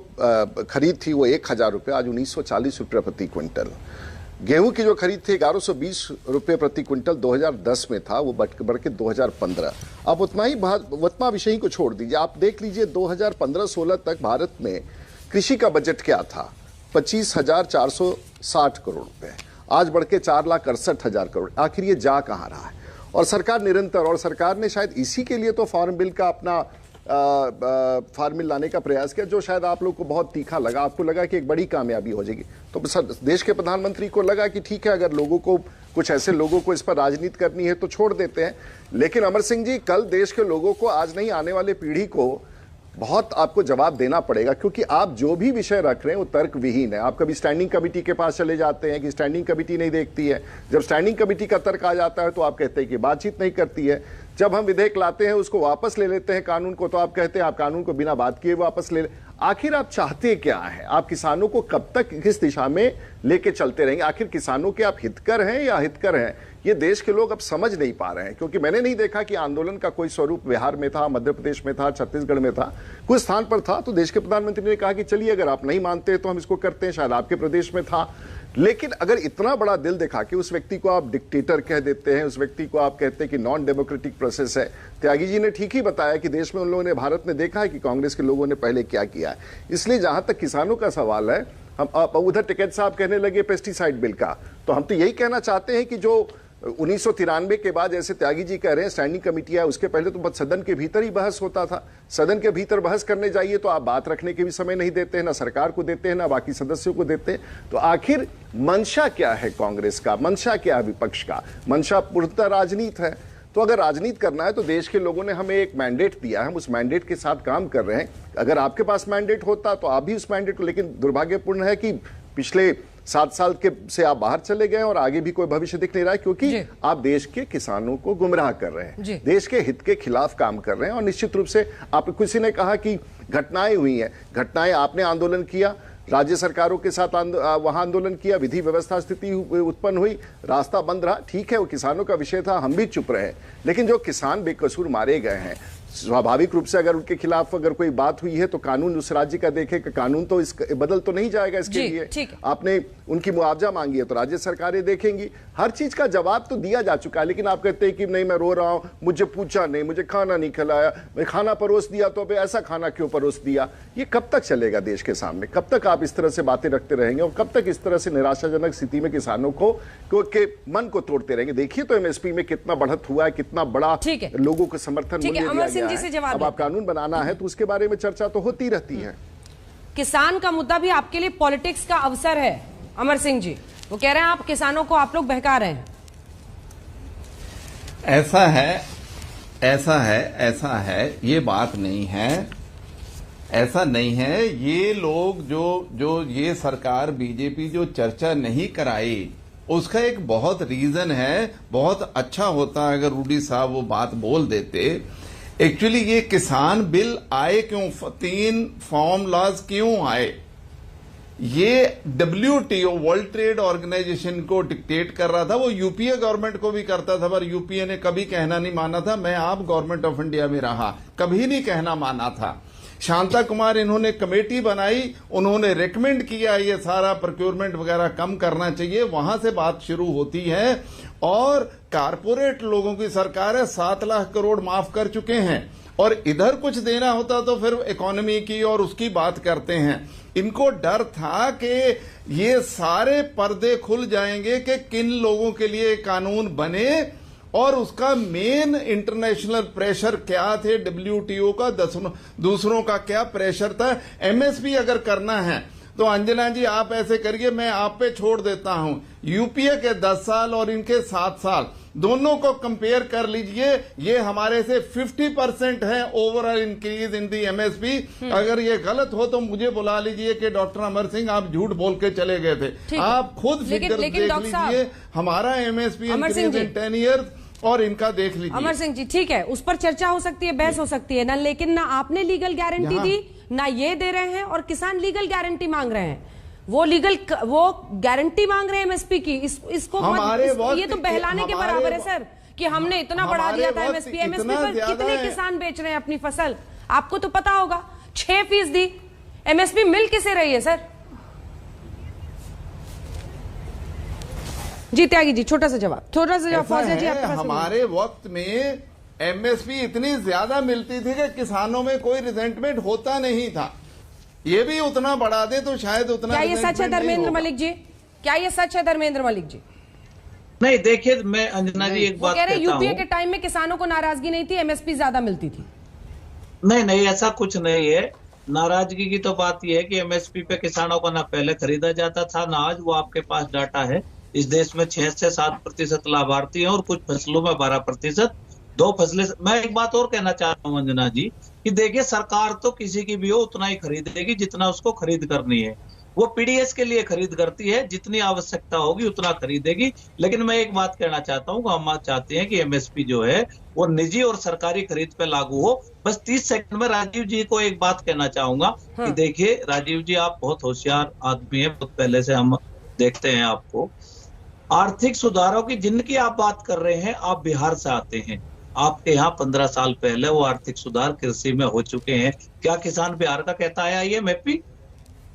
खरीद थी वो 1000 रुपये, आज 1940 रुपये प्रति क्विंटल। गेहूं की जो खरीद थी 1120 रुपये प्रति क्विंटल 2010 में था, वो बढ़ के 2015। आप उतना विषय को छोड़ दीजिए, आप देख लीजिए 2015-16 तक भारत में कृषि का बजट क्या था? 25,460 करोड़ रुपए, आज बढ़ के 4,68,000 करोड़। आखिर ये जा कहाँ रहा है? और सरकार निरंतर, और सरकार ने शायद इसी के लिए तो फार्म बिल का अपना फार्म बिल लाने का प्रयास किया, जो शायद आप लोग को बहुत तीखा लगा। आपको लगा कि एक बड़ी कामयाबी हो जाएगी। तो देश के प्रधानमंत्री को लगा कि ठीक है, अगर लोगों को, कुछ ऐसे लोगों को इस पर राजनीति करनी है तो छोड़ देते हैं। लेकिन अमर सिंह जी, कल देश के लोगों को, आज नहीं आने वाले पीढ़ी को बहुत आपको जवाब देना पड़ेगा, क्योंकि आप जो भी विषय रख रहे हैं वो तर्क विहीन है। आप कभी स्टैंडिंग कमेटी के पास चले जाते हैं कि स्टैंडिंग कमेटी नहीं देखती है। जब स्टैंडिंग कमेटी का तर्क आ जाता है तो आप कहते हैं कि बातचीत नहीं करती है। जब हम विधेयक लाते हैं, उसको वापस ले लेते हैं कानून को, तो आप कहते हैं आप कानून को बिना बात किए वापस ले। आखिर आप चाहते क्या है? आप किसानों को कब तक किस दिशा में लेके चलते रहेंगे? आखिर किसानों के आप हितकर हैं या अहितकर हैं? ये देश के लोग अब समझ नहीं पा रहे हैं, क्योंकि मैंने नहीं देखा कि आंदोलन का कोई स्वरूप बिहार में था, मध्य प्रदेश में था, छत्तीसगढ़ में था, कुछ स्थान पर था। तो देश के प्रधानमंत्री ने कहा कि चलिए अगर आप नहीं मानते तो हम इसको करते हैं। शायद आपके प्रदेश में था, लेकिन अगर इतना बड़ा दिल दिखा के उस व्यक्ति को आप डिक्टेटर कह देते हैं, उस व्यक्ति को आप कहते हैं कि नॉन डेमोक्रेटिक प्रोसेस है। त्यागी जी ने ठीक ही बताया कि देश में उन लोगों ने, भारत ने देखा है कि कांग्रेस के लोगों ने पहले क्या किया है। इसलिए जहां तक किसानों का सवाल है, हम उधर टिकैत साहब कहने लगे पेस्टिसाइड बिल का, तो हम तो यही कहना चाहते हैं कि जो 1993 के बाद जैसे त्यागी जी कह रहे हैं स्टैंडिंग कमेटी है, उसके पहले तो बस सदन के भीतर ही बहस होता था। सदन के भीतर बहस करने जाइए तो आप बात रखने के भी समय नहीं देते हैं, ना सरकार को देते हैं, ना बाकी सदस्यों को देते हैं। तो आखिर मंशा क्या है कांग्रेस का, मंशा क्या है विपक्ष का? मंशा पूर्णतः राजनीति है। तो अगर राजनीति करना है तो देश के लोगों ने हमें एक मैंडेट दिया है, हम उस मैंडेट के साथ काम कर रहे हैं। अगर आपके पास मैंडेट होता तो आप भी उस मैंडेट को, लेकिन दुर्भाग्यपूर्ण है कि पिछले 7 साल के से आप बाहर चले गए और आगे भी कोई भविष्य दिख नहीं रहा है, क्योंकि आप देश के किसानों को गुमराह कर रहे हैं, देश के हित के खिलाफ काम कर रहे हैं। और निश्चित रूप से आप, किसी ने कहा कि घटनाएं हुई हैं, घटनाएं आपने आंदोलन किया, राज्य सरकारों के साथ वहां आंदोलन किया, विधि व्यवस्था स्थिति उत्पन्न हुई, रास्ता बंद रहा, ठीक है, वो किसानों का विषय था, हम भी चुप रहे। लेकिन जो किसान बेकसूर मारे गए हैं, स्वाभाविक रूप से अगर उनके खिलाफ अगर कोई बात हुई है तो कानून उस राज्य का देखे कि कानून तो इस बदल तो नहीं जाएगा इसके लिए। आपने उनकी मुआवजा मांगी है तो राज्य सरकारें देखेंगी। हर चीज का जवाब तो दिया जा चुका है, लेकिन आप कहते हैं कि नहीं मैं रो रहा हूं, मुझे पूछा नहीं, मुझे खाना नहीं खिलाया, मैं खाना परोस दिया तो अब ऐसा खाना क्यों परोस दिया? ये कब तक चलेगा देश के सामने? कब तक आप इस तरह से बातें रखते रहेंगे और कब तक इस तरह से निराशाजनक स्थिति में किसानों को के मन को तोड़ते रहेंगे? देखिए तो एमएसपी में कितना बढ़त हुआ है, कितना बड़ा लोगों को समर्थन मूल्य दिया गया है। अब आप कानून बनाना है तो उसके बारे में चर्चा तो होती रहती है। किसान का मुद्दा भी आपके लिए पॉलिटिक्स का अवसर है। अमर सिंह जी वो कह रहे हैं आप किसानों को आप लोग बहका रहे हैं। ऐसा है, ये बात नहीं है, ऐसा नहीं है। ये लोग जो ये सरकार बीजेपी जो चर्चा नहीं कराई उसका एक बहुत रीजन है। बहुत अच्छा होता अगर रूडी साहब वो बात बोल देते। एक्चुअली ये किसान बिल आए क्यों, 3 फार्म लॉज क्यों आए? ये WTO वर्ल्ड ट्रेड ऑर्गेनाइजेशन को डिक्टेट कर रहा था, वो यूपीए गवर्नमेंट को भी करता था, पर यूपीए ने कभी कहना नहीं माना था। मैं आप गवर्नमेंट ऑफ इंडिया में रहा, कभी नहीं कहना माना था। शांता कुमार इन्होंने कमेटी बनाई, उन्होंने रेकमेंड किया ये सारा प्रोक्योरमेंट वगैरह कम करना चाहिए, वहां से बात शुरू होती है। और कारपोरेट लोगों की सरकार है, 7 लाख करोड़ माफ कर चुके हैं, और इधर कुछ देना होता तो फिर इकोनॉमी की और उसकी बात करते हैं। इनको डर था कि ये सारे पर्दे खुल जाएंगे कि किन लोगों के लिए कानून बने, और उसका मेन इंटरनेशनल प्रेशर क्या थे, WTO का, दूसरों का क्या प्रेशर था। एमएसपी अगर करना है तो अंजना जी आप ऐसे करिए, मैं आप पे छोड़ देता हूं। यूपीए के 10 साल और इनके 7 साल दोनों को कंपेयर कर लीजिए, ये हमारे से 50% है overall increase in the MSP. अगर ये गलत हो तो मुझे बुला लीजिए कि डॉक्टर अमर सिंह आप झूठ बोल के चले गए थे। आप खुद फिगर देख लीजिए, हमारा एमएसपी इंक्रीज इन 10 ईयर्स और इनका देख लीजिए। अमर सिंह जी ठीक है, उस पर चर्चा हो सकती है, बहस हो सकती है ना, लेकिन ना आपने लीगल गारंटी दी, ना ये दे रहे हैं, और किसान लीगल गारंटी मांग रहे हैं। वो गारंटी मांग रहे हैं एमएसपी की। इसको ये तो बहलाने के बराबर है सर, कि हमने इतना बढ़ा दिया था एमएसपी। एमएसपी पर कितने किसान बेच रहे हैं अपनी फसल, आपको तो पता होगा। 6% एमएसपी मिल किसे रही है सर? जी त्यागी जी छोटा सा जवाब फौजिया जी आपके पास। हमारे वक्त में एमएसपी इतनी ज्यादा मिलती थी कि किसानों में कोई रिजेंटमेंट होता नहीं था। ये भी उतना बढ़ा दे तो शायद उतना। क्या ये सच है धर्मेंद्र मलिक जी? क्या ये सच है धर्मेंद्र मलिक जी? नहीं देखिए, मैं अंजना जी एक बात कहता हूं, यूपीए के टाइम में किसानों को नाराजगी नहीं थी, एमएसपी ज्यादा मिलती थी। नहीं ऐसा कुछ नहीं है। नाराजगी की तो बात यह है कि एमएसपी पे किसानों को ना पहले खरीदा जाता था ना आज। वो आपके पास डाटा है, इस देश में 6 से 7% लाभार्थी हैं और कुछ फसलों में 12%। 2 फसलें। मैं एक बात और कहना चाहता हूँ अंजना जी, कि देखिए सरकार तो किसी की भी हो उतना ही खरीदेगी जितना उसको खरीद करनी है। वो पीडीएस के लिए खरीद करती है, जितनी आवश्यकता होगी उतना खरीदेगी। लेकिन मैं एक बात कहना चाहता हूँ, हम चाहते हैं कि एमएसपी जो है वो निजी और सरकारी खरीद पे लागू हो। बस 30 सेकंड में राजीव जी को एक बात कहना चाहूंगा कि देखिए राजीव जी आप बहुत होशियार आदमी है, बहुत पहले से हम देखते हैं आपको। आर्थिक सुधारों की जिनकी आप बात कर रहे हैं, आप बिहार से आते हैं, आपके यहाँ 15 साल पहले वो आर्थिक सुधार कृषि में हो चुके हैं। क्या किसान बिहार का कहता है ये एमएसपी?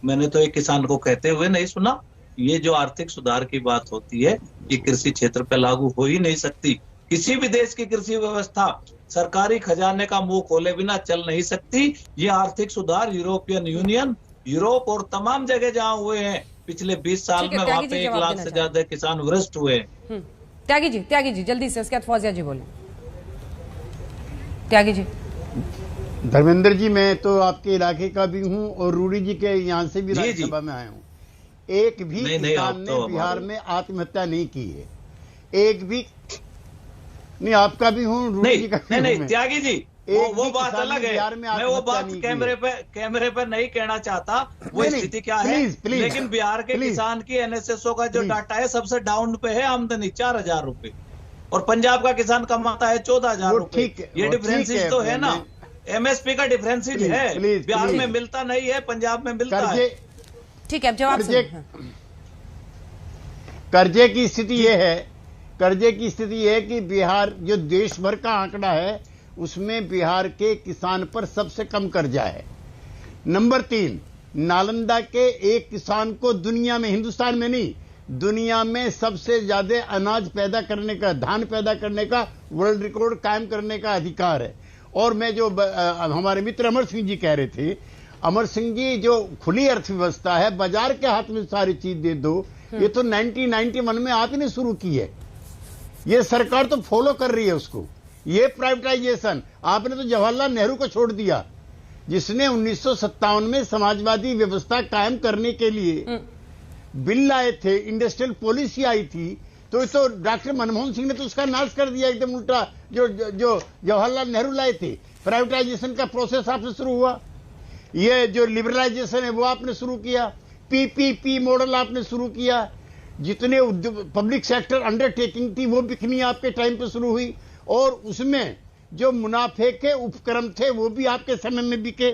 मैंने तो एक किसान को कहते हुए नहीं सुना। ये जो आर्थिक सुधार की बात होती है ये कृषि क्षेत्र पे लागू हो ही नहीं सकती। किसी भी देश की कृषि व्यवस्था सरकारी खजाने का मुंह खोले बिना चल नहीं सकती। ये आर्थिक सुधार यूरोपियन यूनियन, यूरोप और तमाम जगह जहाँ हुए हैं पिछले 20 साल में, वहां पे 1 लाख से ज्यादा किसान भ्रष्ट हुए। त्यागी जी जल्दी से, उसके बाद फौजिया जी बोले। त्यागी जी। धर्मेंद्र जी, मैं तो आपके इलाके का भी हूं और रूडी जी के यहाँ से भी राज्यसभा में आया हूं। एक भी किसान ने बिहार में आत्महत्या नहीं की है, एक भी नहीं। आपका भी हूं, रूडी जी का नहीं त्यागी जी, वो बात अलग है। मैं वो बात कैमरे पे नहीं कहना चाहता, वो स्थिति क्या है। लेकिन बिहार के किसान की एनएसएसओ का जो डाटा है सबसे डाउन पे है आमदनी 4000 रुपए, और पंजाब का किसान कमाता है 14000 रुपए। ये डिफरेंसेस तो है ना, एमएसपी का डिफरेंसेस है। बिहार में मिलता नहीं है, पंजाब में मिलता है। ठीक है, अब जवाब कर्जे की स्थिति यह है, कर्जे की स्थिति यह है कि बिहार जो देश भर का आंकड़ा है उसमें बिहार के किसान पर सबसे कम कर्जा है। नंबर 3, नालंदा के एक किसान को दुनिया में, हिंदुस्तान में नहीं, दुनिया में सबसे ज्यादा अनाज पैदा करने का, धान पैदा करने का वर्ल्ड रिकॉर्ड कायम करने का अधिकार है। और मैं जो हमारे मित्र अमर सिंह जी कह रहे थे, अमर सिंह जी, जो खुली अर्थव्यवस्था है, बाजार के हाथ में सारी चीज दे दो, ये तो 1991 में आप ही ने शुरू की है। ये सरकार तो फॉलो कर रही है उसको। ये प्राइवेटाइजेशन आपने तो जवाहरलाल नेहरू को छोड़ दिया, जिसने 1957 में समाजवादी व्यवस्था कायम करने के लिए बिल लाए थे, इंडस्ट्रियल पॉलिसी आई थी, तो डॉक्टर मनमोहन सिंह ने तो उसका नाश कर दिया एकदम उल्टा। जो जवाहरलाल नेहरू लाए थे, प्राइवेटाइजेशन का प्रोसेस आपसे शुरू हुआ। ये जो लिबरलाइजेशन है वो आपने शुरू किया, पीपीपी मॉडल आपने शुरू किया। जितने पब्लिक सेक्टर अंडरटेकिंग थी वो बिकनी आपके टाइम पे शुरू हुई, और उसमें जो मुनाफे के उपक्रम थे वो भी आपके समय में बिके।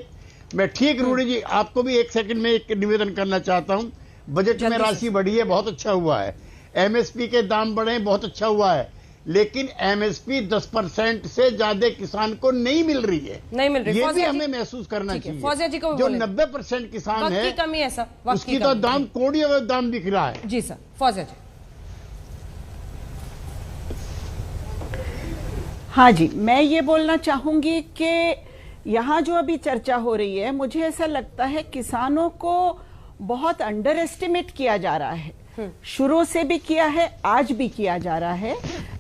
मैं ठीक रूडी जी, आपको भी एक सेकंड में एक निवेदन करना चाहता हूं। बजट में राशि बढ़ी है, बहुत अच्छा हुआ है। एमएसपी के दाम बढ़े, बहुत अच्छा हुआ है। लेकिन एमएसपी 10% से ज्यादा किसान को नहीं मिल रही है, ये भी हमें महसूस करना चाहिए। जो 90% किसान है, कमी है सर, उसकी तो दाम कोड़ियों में दाम बिक रहा है। जी सर, फौजिया जी। हाँ जी, मैं ये बोलना चाहूंगी कि यहाँ जो अभी चर्चा हो रही है, मुझे ऐसा लगता है किसानों को बहुत अंडर एस्टिमेट किया जा रहा है। शुरू से भी किया है, आज भी किया जा रहा है।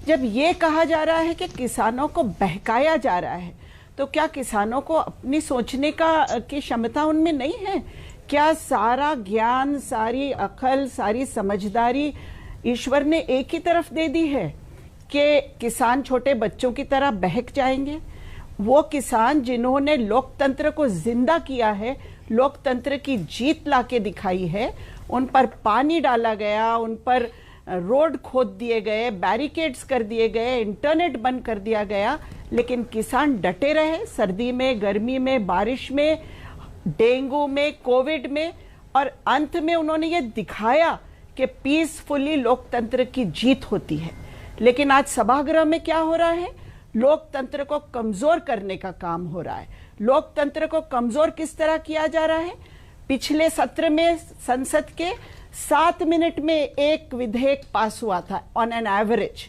जब ये कहा जा रहा है कि किसानों को बहकाया जा रहा है, तो क्या किसानों को अपनी सोचने की क्षमता उनमें नहीं है? क्या सारा ज्ञान, सारी अकल, सारी समझदारी ईश्वर ने एक ही तरफ दे दी है कि किसान छोटे बच्चों की तरह बहक जाएंगे? वो किसान जिन्होंने लोकतंत्र को जिंदा किया है, लोकतंत्र की जीत लाके दिखाई है, उन पर पानी डाला गया, उन पर रोड खोद दिए गए, बैरिकेड्स कर दिए गए, इंटरनेट बंद कर दिया गया, लेकिन किसान डटे रहे, सर्दी में, गर्मी में, बारिश में, डेंगू में, कोविड में, और अंत में उन्होंने ये दिखाया कि पीसफुली लोकतंत्र की जीत होती है। लेकिन आज सभागृह में क्या हो रहा है? लोकतंत्र को कमजोर करने का काम हो रहा है। लोकतंत्र को कमजोर किस तरह किया जा रहा है? पिछले सत्र में संसद के 7 मिनट में एक विधेयक पास हुआ था ऑन एन एवरेज।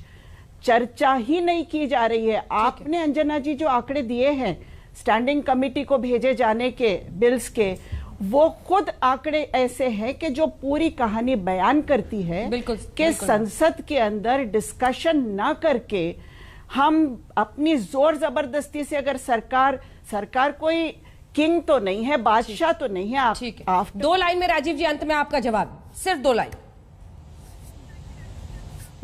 चर्चा ही नहीं की जा रही है। आपने अंजना जी जो आंकड़े दिए हैं स्टैंडिंग कमेटी को भेजे जाने के बिल्स के, वो खुद आंकड़े ऐसे हैं कि जो पूरी कहानी बयान करती है कि संसद के अंदर डिस्कशन ना करके हम अपनी जोर जबरदस्ती से, अगर सरकार कोई किंग तो नहीं है, बादशाह तो नहीं है। आप 2 लाइन में राजीव जी, अंत में आपका जवाब, सिर्फ 2 लाइन।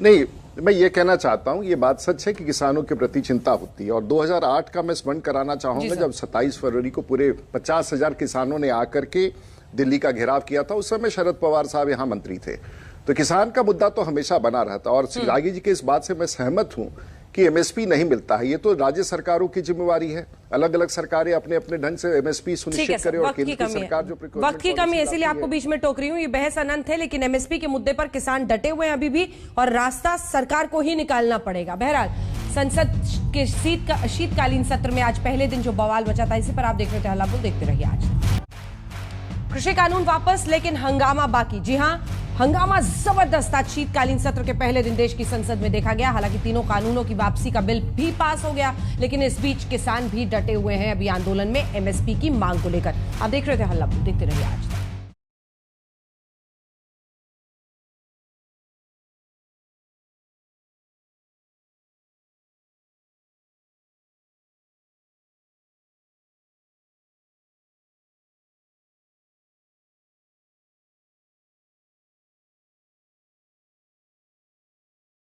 नहीं, मैं ये कहना चाहता हूं, ये बात सच है कि किसानों के प्रति चिंता होती है। और 2008 का मैं स्मरण कराना चाहूंगा, जब 27 फरवरी को पूरे 50,000 किसानों ने आकर के दिल्ली का घेराव किया था। उस समय शरद पवार साहब यहां मंत्री थे। तो किसान का मुद्दा तो हमेशा बना रहता। और रागी जी के इस बात से मैं सहमत हूं कि एमएसपी नहीं मिलता है, ये तो राज्य सरकारों की जिम्मेवारी है। अलग अलग सरकारें अपने अपने ढंग से एमएसपी सुनिश्चित करें, और केंद्र की सरकार जो वक्त की कमी है, इसलिए आपको बीच में टोक रही हूँ। ये बहस अनंत है, लेकिन एमएसपी के मुद्दे पर किसान डटे हुए हैं अभी भी, और रास्ता सरकार को ही निकालना पड़ेगा। बहरहाल, संसद के शीतकालीन सत्र में आज पहले दिन जो बवाल मचा था, इसी पर आप देख रहे थे हल्ला बोल, देखते रहिए। आज कृषि कानून वापस, लेकिन हंगामा बाकी। जी हां, हंगामा जबरदस्त आज शीतकालीन सत्र के पहले दिन देश की संसद में देखा गया। हालांकि तीनों कानूनों की वापसी का बिल भी पास हो गया, लेकिन इस बीच किसान भी डटे हुए हैं अभी आंदोलन में एमएसपी की मांग को लेकर। आप देख रहे थे हल्ला बोल, देखते रहिए आज।